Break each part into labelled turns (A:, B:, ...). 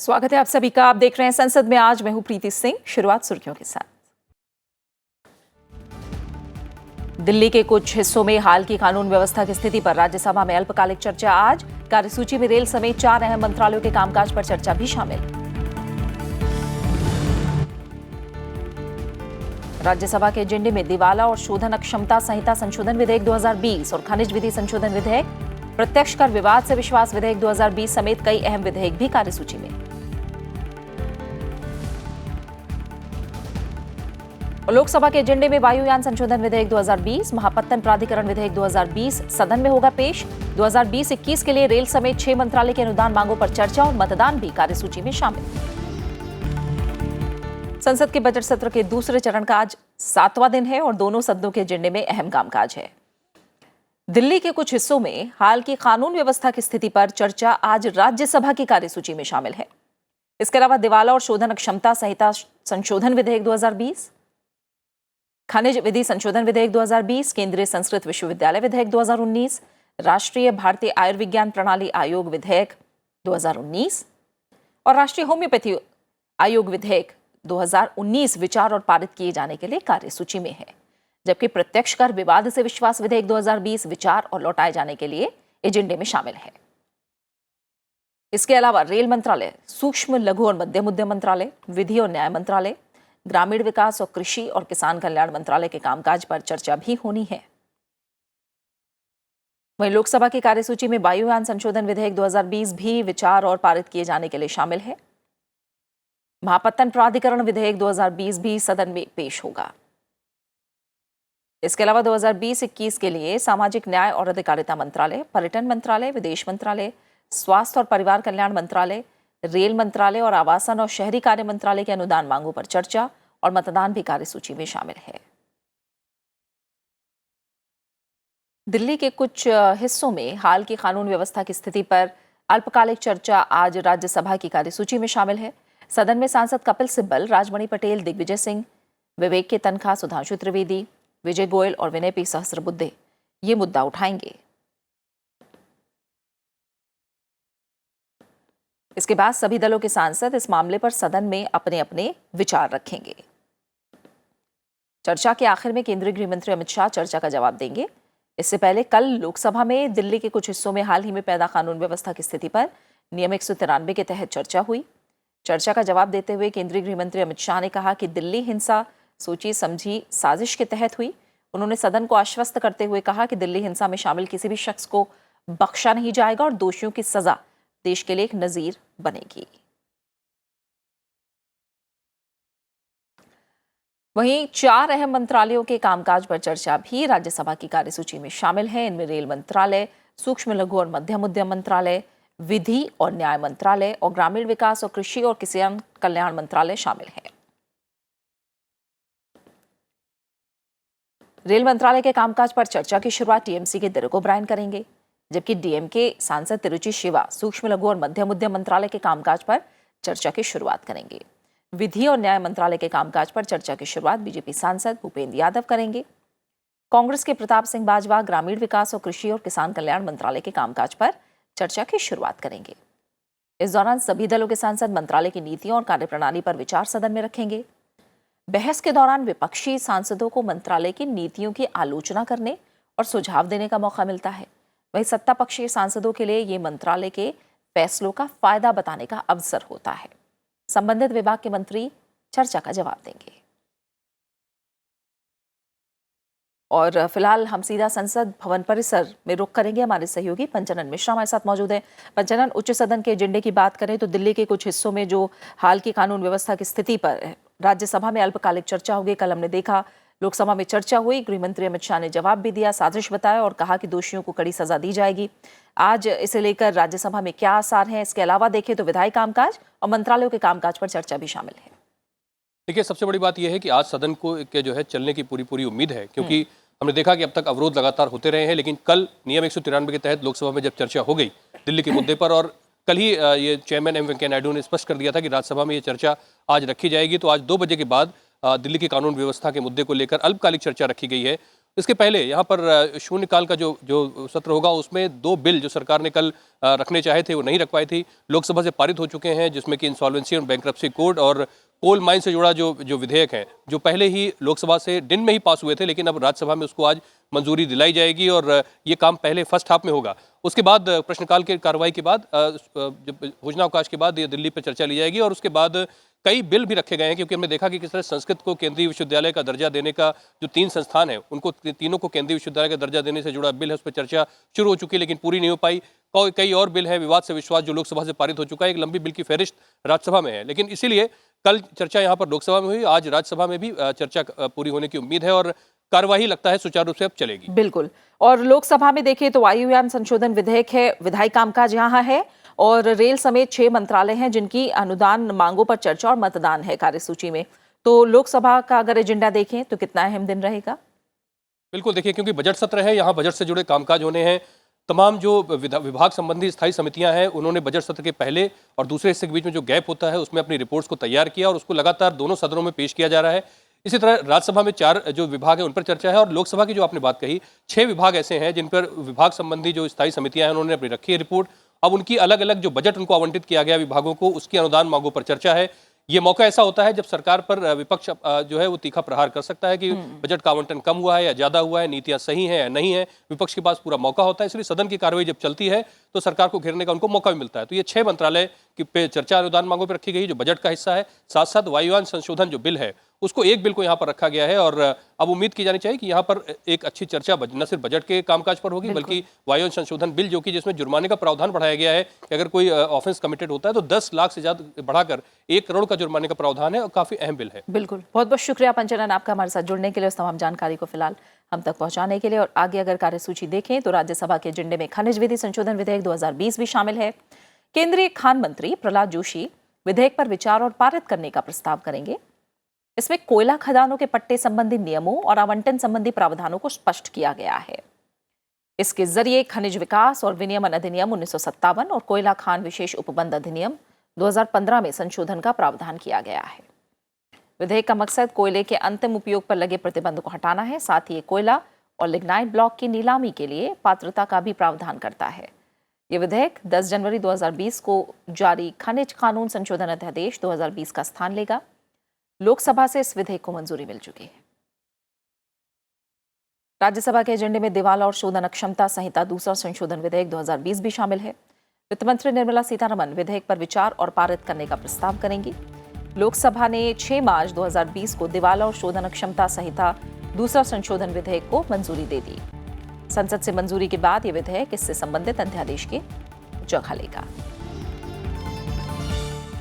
A: स्वागत है आप सभी का। आप देख रहे हैं संसद में आज। मैं हूं प्रीति सिंह। शुरुआत सुर्खियों के साथ। दिल्ली के कुछ हिस्सों में हाल की कानून व्यवस्था की स्थिति पर राज्यसभा में अल्पकालिक चर्चा आज। कार्यसूची में रेल समेत 4 अहम मंत्रालयों के कामकाज पर चर्चा भी शामिल। राज्यसभा के एजेंडे में दिवाला और शोधन अक्षमता संहिता संशोधन विधेयक 2020 और खनिज विधि संशोधन विधेयक, प्रत्यक्ष कर विवाद से विश्वास विधेयक 2020 समेत कई अहम विधेयक भी कार्यसूची में। लोकसभा के एजेंडे में वायुयान संशोधन विधेयक 2020, महापत्तन प्राधिकरण विधेयक 2020 सदन में होगा पेश। 2020-21 के लिए रेल समेत 6 मंत्रालय के अनुदान मांगों पर चर्चा और मतदान भी कार्यसूची में शामिल। संसद के बजट सत्र के दूसरे चरण का आज 7वां दिन है और दोनों सदनों के एजेंडे में अहम कामकाज है। दिल्ली के कुछ हिस्सों में हाल की कानून व्यवस्था की स्थिति पर चर्चा आज राज्यसभा की कार्यसूची में शामिल है। इसके अलावा दिवाला और शोधन अक्षमता संहिता संशोधन विधेयक 2020, खनिज विधि संशोधन विधेयक 2020, केंद्रीय संस्कृत विश्वविद्यालय विधेयक 2019, राष्ट्रीय भारतीय आयुर्विज्ञान प्रणाली आयोग विधेयक 2019 और राष्ट्रीय होम्योपैथी आयोग विधेयक 2019 विचार और पारित किए जाने के लिए कार्यसूची में है, जबकि प्रत्यक्ष कर विवाद से विश्वास विधेयक 2020 विचार और लौटाए जाने के लिए एजेंडे में शामिल है। इसके अलावा रेल मंत्रालय, सूक्ष्म लघु और मध्यम उद्यम मंत्रालय, विधि और न्याय मंत्रालय, ग्रामीण विकास और कृषि और किसान कल्याण मंत्रालय के कामकाज पर चर्चा भी होनी है। वहीं लोकसभा की कार्यसूची में वायुयान संशोधन विधेयक 2020 भी विचार और पारित किए जाने के लिए शामिल है। महापत्तन प्राधिकरण विधेयक 2020 भी सदन में पेश होगा। इसके अलावा 2020-21 के लिए सामाजिक न्याय और अधिकारिता मंत्रालय, पर्यटन मंत्रालय, विदेश मंत्रालय, स्वास्थ्य और परिवार कल्याण मंत्रालय, रेल मंत्रालय और आवासन और शहरी कार्य मंत्रालय के अनुदान मांगों पर चर्चा और मतदान भी कार्यसूची में शामिल है। दिल्ली के कुछ हिस्सों में हाल की कानून व्यवस्था की स्थिति पर अल्पकालिक चर्चा आज राज्यसभा की कार्यसूची में शामिल है। सदन में सांसद कपिल सिब्बल, राजमणि पटेल, दिग्विजय सिंह, विवेक के तनखा, सुधांशु त्रिवेदी, विजय गोयल और विनय पी सहस्रबुद्धे ये मुद्दा उठाएंगे। इसके बाद सभी दलों के सांसद इस मामले पर सदन में अपने अपने विचार रखेंगे। चर्चा के आखिर में केंद्रीय गृह मंत्री अमित शाह चर्चा का जवाब देंगे। इससे पहले कल लोकसभा में दिल्ली के कुछ हिस्सों में हाल ही में पैदा कानून व्यवस्था की स्थिति पर नियम 193 के तहत चर्चा हुई। चर्चा का जवाब देते हुए केंद्रीय गृह मंत्री अमित शाह ने कहा कि दिल्ली हिंसा सोची समझी साजिश के तहत हुई। उन्होंने सदन को आश्वस्त करते हुए कहा कि दिल्ली हिंसा में शामिल किसी भी शख्स को बख्शा नहीं जाएगा और दोषियों की सजा देश के लिए एक नजीर बनेगी। वहीं 4 अहम मंत्रालयों के कामकाज पर चर्चा भी राज्यसभा की कार्यसूची में शामिल है। इनमें रेल मंत्रालय, सूक्ष्म लघु और मध्यम उद्यम मंत्रालय, विधि और न्याय मंत्रालय और ग्रामीण विकास और कृषि और किसान कल्याण मंत्रालय शामिल है। रेल मंत्रालय के कामकाज पर चर्चा की शुरुआत टीएमसी के डेरेक ओब्रायन करेंगे, जबकि डीएमके सांसद तिरुचि शिवा सूक्ष्म लघु और मध्यम उद्यम मंत्रालय के कामकाज पर चर्चा की शुरुआत करेंगे। विधि और न्याय मंत्रालय के कामकाज पर चर्चा की शुरुआत बीजेपी सांसद भूपेंद्र यादव करेंगे। कांग्रेस के प्रताप सिंह बाजवा ग्रामीण विकास और कृषि और किसान कल्याण मंत्रालय के कामकाज पर चर्चा की शुरुआत करेंगे। इस दौरान सभी दलों के सांसद मंत्रालय की नीतियों और कार्यप्रणाली पर विचार सदन में रखेंगे। बहस के दौरान विपक्षी सांसदों को मंत्रालय की नीतियों की आलोचना करने और सुझाव देने का मौका मिलता है। वहीं सत्ता पक्षीय सांसदों के लिए ये मंत्रालय के फैसलों का फायदा बताने का अवसर होता है। संबंधित विभाग के मंत्री चर्चा का जवाब देंगे। और फिलहाल हम सीधा संसद भवन परिसर में रुख करेंगे। हमारे सहयोगी पंचनन मिश्रा हमारे साथ मौजूद हैं। पंचनन, उच्च सदन के एजेंडे की बात करें तो दिल्ली के कुछ हिस्सों में जो हाल की कानून व्यवस्था की स्थिति पर राज्यसभा में अल्पकालिक चर्चा होगी। कल हमने देखा लोकसभा में चर्चा हुई, गृह मंत्री अमित शाह ने जवाब भी दिया, साजिश बताया और कहा कि दोषियों को कड़ी सजा दी जाएगी। आज इसे लेकर राज्यसभा में क्या आसार हैं? इसके अलावा देखें तो विधायी कामकाज और मंत्रालयों के कामकाज पर चर्चा भी शामिल है।
B: देखिए, सबसे बड़ी बात यह है कि आज सदन को के जो है चलने की पूरी उम्मीद है, क्योंकि हमने देखा कि अब तक अवरोध लगातार होते रहे हैं, लेकिन कल नियम 193 के तहत लोकसभा में जब चर्चा हो गई दिल्ली के मुद्दे पर, और कल ही ये चेयरमैन एम वेंकैया नायडू ने स्पष्ट कर दिया था कि राज्यसभा में ये चर्चा आज रखी जाएगी, तो आज 2 बजे के बाद दिल्ली की कानून व्यवस्था के मुद्दे को लेकर अल्पकालिक चर्चा रखी गई है। इसके पहले यहाँ पर शून्यकाल का जो जो सत्र होगा उसमें 2 बिल जो सरकार ने कल रखने चाहे थे वो नहीं रख पाई थी, लोकसभा से पारित हो चुके हैं, जिसमें कि इंसॉल्वेंसी और बैंक्रप्सी कोड और कोल माइन से जुड़ा जो जो विधेयक है, जो पहले ही लोकसभा से दिन में ही पास हुए थे, लेकिन अब राज्यसभा में उसको आज मंजूरी दिलाई जाएगी और ये काम पहले फर्स्ट हाफ में होगा। उसके बाद प्रश्नकाल की कार्रवाई के बाद जब भोजनावकाश के बाद ये दिल्ली पर चर्चा ली जाएगी और उसके बाद कई बिल भी रखे गए हैं, क्योंकि हमने देखा कि किस तरह संस्कृत को केंद्रीय विश्वविद्यालय का दर्जा देने का जो 3 संस्थान है उनको तीनों को केंद्रीय विश्वविद्यालय का दर्जा देने से जुड़ा बिल है, उस पर चर्चा शुरू हो चुकी है लेकिन पूरी नहीं हो पाई। कई और बिल है, विवाद से विश्वास जो लोकसभा से पारित हो चुका है, एक लंबी बिल की फहरिस्त राज्यसभा में है, लेकिन इसीलिए कल चर्चा यहाँ पर लोकसभा में हुई, आज राज्यसभा में भी चर्चा पूरी होने की उम्मीद है और कार्यवाही लगता है सुचारू रूप से अब चलेगी।
A: बिल्कुल। और लोकसभा में देखिए तो वायुयान संशोधन विधेयक है, विधायी कामकाज यहाँ है और रेल समेत 6 मंत्रालय हैं जिनकी अनुदान मांगों पर चर्चा और मतदान है कार्यसूची में। तो लोकसभा का अगर एजेंडा देखें तो कितना अहम दिन रहेगा?
B: बिल्कुल, देखिए क्योंकि बजट सत्र है, यहाँ बजट से जुड़े कामकाज होने हैं। तमाम जो विभाग संबंधी स्थायी समितियां हैं उन्होंने बजट सत्र के पहले और दूसरे हिस्से के बीच में जो गैप होता है उसमें अपनी रिपोर्ट्स को तैयार किया और उसको लगातार दोनों सदनों में पेश किया जा रहा है। इसी तरह राज्यसभा में 4 जो विभाग है उन पर चर्चा है और लोकसभा की जो आपने बात कही 6 विभाग ऐसे हैं जिन पर विभाग संबंधी जो स्थायी समितियां हैं उन्होंने अपनी रखी है रिपोर्ट। अब उनकी अलग अलग जो बजट उनको आवंटित किया गया विभागों को, उसकी अनुदान मांगों पर चर्चा है। ये मौका ऐसा होता है जब सरकार पर विपक्ष जो है वो तीखा प्रहार कर सकता है कि बजट का आवंटन कम हुआ है या ज्यादा हुआ है, नीतियां सही हैं या नहीं है। विपक्ष के पास पूरा मौका होता है, इसलिए सदन की कार्रवाई जब चलती है तो सरकार को घेरने का उनको मौका भी मिलता है। तो ये 6 मंत्रालय की पे चर्चा अनुदान मांगों पर रखी गई जो बजट का हिस्सा है। साथ साथ वायुयान संशोधन जो बिल है उसको एक बिल को यहाँ पर रखा गया है और अब उम्मीद की जानी चाहिए कि यहाँ पर एक अच्छी चर्चा न सिर्फ बजट के कामकाज पर होगी बल्कि वायुयान संशोधन बिल जो कि जिसमें जुर्माने का प्रावधान बढ़ाया गया है कि अगर कोई ऑफेंस कमिटेड होता है तो 10 लाख से ज्यादा बढ़ाकर 1 करोड़ का जुर्माने का प्रावधान है और काफी अहम बिल है।
A: बिल्कुल, बहुत बहुत शुक्रिया पंचनन आपका हमारे साथ जुड़ने के लिए, उस तमाम जानकारी को फिलहाल हम तक पहुंचाने के लिए। और आगे अगर कार्यसूची देखें तो राज्यसभा के एजेंडे में खनिज विधि संशोधन विधेयक 2020 भी शामिल है। केंद्रीय खान मंत्री प्रहलाद जोशी विधेयक पर विचार और पारित करने का प्रस्ताव करेंगे। इसमें कोयला खदानों के पट्टे संबंधी नियमों और आवंटन संबंधी प्रावधानों को स्पष्ट किया गया है। इसके जरिए खनिज विकास और विनियमन अधिनियम 1957 और कोयला खान विशेष उपबंध अधिनियम 2015 में संशोधन का प्रावधान किया गया है। विधेयक का मकसद कोयले के अंतिम उपयोग पर लगे प्रतिबंध को हटाना है। साथ ही ये कोयला और लिग्नाइट ब्लॉक की नीलामी के लिए पात्रता का भी प्रावधान करता है। ये विधेयक 10 जनवरी 2020 को जारी खनिज कानून संशोधन अध्यादेश 2020 का स्थान लेगा। लोकसभा से इस विधेयक को मंजूरी मिल चुकी है। राज्यसभा के एजेंडे में दिवाला और शोधन अक्षमता संहिता दूसरा संशोधन विधेयक 2020 भी शामिल है। वित्त मंत्री निर्मला सीतारमण विधेयक पर विचार और पारित करने का प्रस्ताव करेंगी। लोकसभा ने 6 मार्च 2020 को दिवाला और शोधन अक्षमता संहिता दूसरा संशोधन विधेयक को मंजूरी दे दी। संसद से मंजूरी के बाद यह विधेयक इससे संबंधित अध्यादेश की जगह लेगा।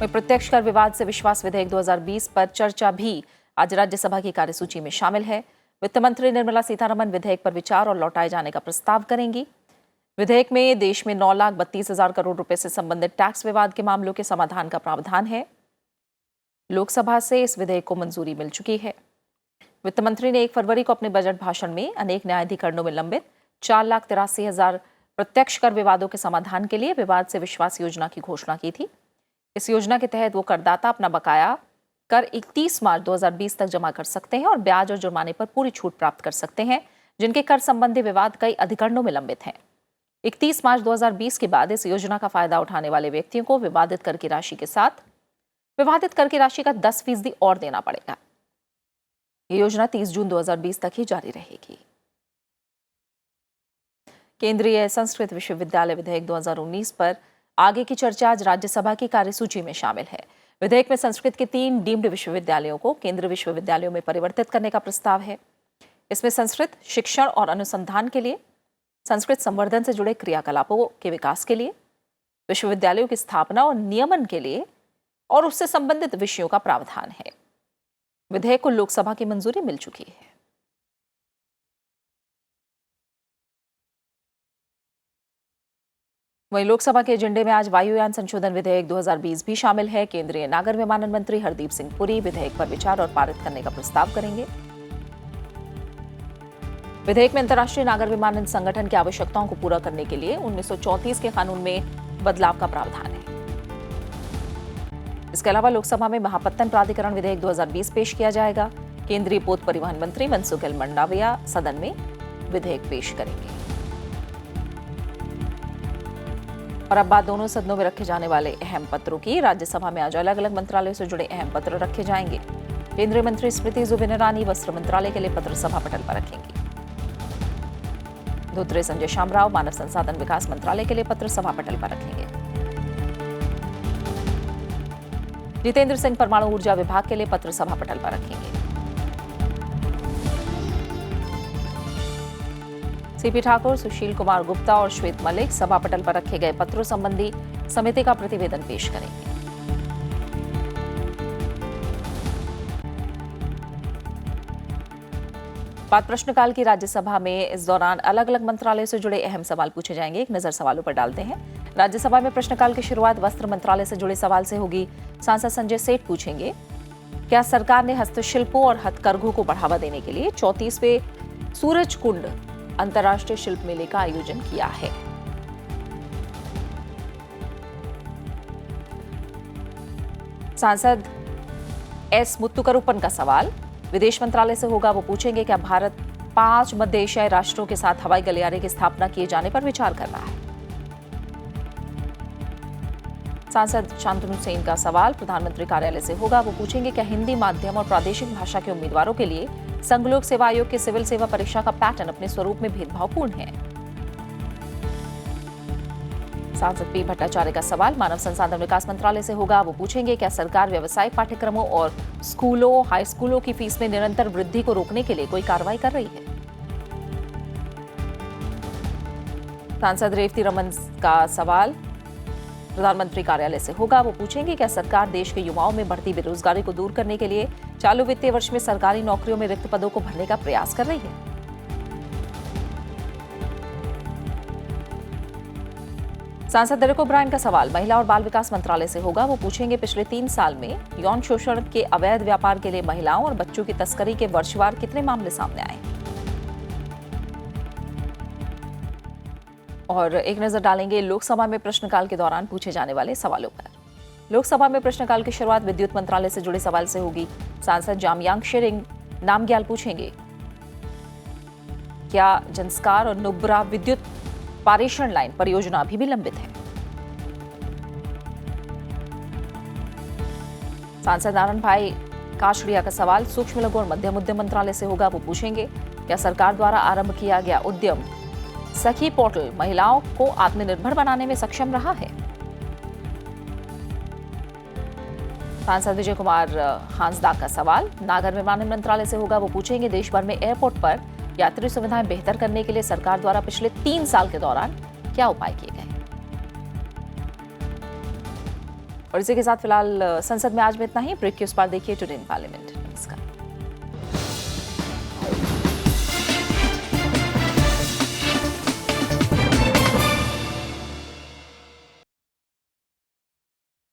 A: प्रत्यक्ष कर विवाद से विश्वास विधेयक 2020 पर चर्चा भी आज राज्यसभा की कार्यसूची में शामिल है। वित्त मंत्री निर्मला सीतारमण विधेयक पर विचार और लौटाए जाने का प्रस्ताव करेंगी। विधेयक में देश में 9,32,000 करोड़ रुपए से संबंधित टैक्स विवाद के मामलों के समाधान का प्रावधान है। लोकसभा से इस विधेयक को मंजूरी मिल चुकी है। वित्त मंत्री ने 1 फरवरी को अपने बजट भाषण में अनेक न्यायाधिकरणों में लंबित 4,83,000 प्रत्यक्ष कर विवादों के समाधान के लिए विवाद से विश्वास योजना की घोषणा की थी। इस योजना के तहत वो करदाता अपना बकाया कर 31 मार्च 2020 तक जमा कर सकते हैं और ब्याज और जुर्माने पर पूरी छूट प्राप्त कर सकते हैं जिनके कर संबंधी विवाद कई अधिकरणों में लंबित हैं। 31 मार्च 2020 के बाद इस योजना का फायदा उठाने वाले व्यक्तियों को विवादित कर की राशि के साथ विवादित कर की राशि का 10% और देना पड़ेगा। ये योजना 30 जून 2020 तक ही जारी रहेगी। केंद्रीय संस्कृत विश्वविद्यालय विधेयक 2019 पर आगे की चर्चा आज राज्यसभा की कार्यसूची में शामिल है। विधेयक में संस्कृत के 3 डीम्ड विश्वविद्यालयों को केंद्रीय विश्वविद्यालयों में परिवर्तित करने का प्रस्ताव है। इसमें संस्कृत शिक्षण और अनुसंधान के लिए, संस्कृत संवर्धन से जुड़े क्रियाकलापों के विकास के लिए, विश्वविद्यालयों की स्थापना और नियमन के लिए और उससे संबंधित विषयों का प्रावधान है। विधेयक को लोकसभा की मंजूरी मिल चुकी है। वहीं लोकसभा के एजेंडे में आज वायुयान संशोधन विधेयक 2020 भी शामिल है। केंद्रीय नागर विमानन मंत्री हरदीप सिंह पुरी विधेयक पर विचार और पारित करने का प्रस्ताव करेंगे। विधेयक में अंतर्राष्ट्रीय नागर विमानन संगठन की आवश्यकताओं को पूरा करने के लिए 1934 के कानून में बदलाव का प्रावधान है। इसके अलावा लोकसभा में महापत्तन प्राधिकरण विधेयक 2020 पेश किया जाएगा। केंद्रीय पोत परिवहन मंत्री मनसुख मंडाविया सदन में विधेयक पेश करेंगे। और अब बात दोनों सदनों में रखे जाने वाले अहम पत्रों की। राज्यसभा में आज अलग अलग मंत्रालयों से जुड़े अहम पत्र रखे जाएंगे। केंद्रीय मंत्री स्मृति जुबिन ईरानी वस्त्र मंत्रालय के लिए पत्र सभा पटल पर रखेंगी। धोत्रे संजय शामराव मानव संसाधन विकास मंत्रालय के लिए पत्र सभा पटल पर रखेंगे। जितेंद्र सिंह परमाणु ऊर्जा विभाग के लिए पत्र सभा पटल पर रखेंगे। सीपी ठाकुर, सुशील कुमार गुप्ता और श्वेत मलिक सभा पटल पर रखे गए पत्रों संबंधी समिति का प्रतिवेदन पेश करेंगे। बात प्रश्नकाल की। राज्यसभा में इस दौरान अलग अलग मंत्रालयों से जुड़े अहम सवाल पूछे जाएंगे। एक नजर सवालों पर डालते हैं। राज्यसभा में प्रश्नकाल की शुरुआत वस्त्र मंत्रालय से जुड़े सवाल से होगी। सांसद संजय सेठ पूछेंगे, क्या सरकार ने हस्तशिल्पों और हथकरघों को बढ़ावा देने के लिए 34वें सूरज कुंड अंतर्राष्ट्रीय शिल्प मेले का आयोजन किया है? सांसद एस मुत्तुकरुपन का सवाल विदेश मंत्रालय से होगा। वो पूछेंगे, क्या भारत 5 मध्य एशियाई राष्ट्रों के साथ हवाई गलियारे की स्थापना किए जाने पर विचार कर रहा है? सांसद शांतनु सेन का सवाल प्रधानमंत्री कार्यालय से होगा। वो पूछेंगे, क्या हिंदी माध्यम और प्रादेशिक भाषा के उम्मीदवारों के लिए संघ लोक सेवा आयोग के सिविल सेवा परीक्षा का पैटर्न अपने स्वरूप में भेदभावपूर्ण है? सांसद पी भट्टाचार्य का सवाल मानव संसाधन विकास मंत्रालय से होगा। वो पूछेंगे, क्या सरकार व्यावसायिक पाठ्यक्रमों और स्कूलों, हाई स्कूलों की फीस में निरंतर वृद्धि को रोकने के लिए कोई कार्रवाई कर रही है? सांसद रेवती रमन का सवाल प्रधानमंत्री कार्यालय से होगा। वो पूछेंगे, क्या सरकार देश के युवाओं में बढ़ती बेरोजगारी को दूर करने के लिए चालू वित्तीय वर्ष में सरकारी नौकरियों में रिक्त पदों को भरने का प्रयास कर रही है? सांसद डेरेक ओब्रायन का सवाल महिला और बाल विकास मंत्रालय से होगा। वो पूछेंगे, पिछले 3 साल में यौन शोषण के अवैध व्यापार के लिए महिलाओं और बच्चों की तस्करी के वर्षवार कितने मामले सामने आए? और एक नजर डालेंगे लोकसभा में प्रश्नकाल के दौरान पूछे जाने वाले सवालों पर। लोकसभा में प्रश्नकाल की शुरुआत विद्युत मंत्रालय से जुड़े सवाल से होगी। सांसद जामयांग शेरिंग नामग्याल पूछेंगे, क्या जंस्कार और नुब्रा विद्युत पारेषण लाइन परियोजना अभी भी लंबित है? सांसद नारायण भाई काछड़िया का सवाल सूक्ष्म लघु और मध्यम उद्यम मंत्रालय से होगा। वो पूछेंगे, क्या सरकार द्वारा आरंभ किया गया उद्यम सखी पोर्टल महिलाओं को आत्मनिर्भर बनाने में सक्षम रहा है? सांसद विजय कुमार हांसदा का सवाल नागर विमानन मंत्रालय से होगा। वो पूछेंगे, देश भर में एयरपोर्ट पर यात्री सुविधाएं बेहतर करने के लिए सरकार द्वारा पिछले 3 साल के दौरान क्या उपाय किए गए? और इसी के साथ फिलहाल संसद में आज में इतना ही। ब्रेक के उस पार देखिए टुडे इन पार्लियामेंट। नमस्कार।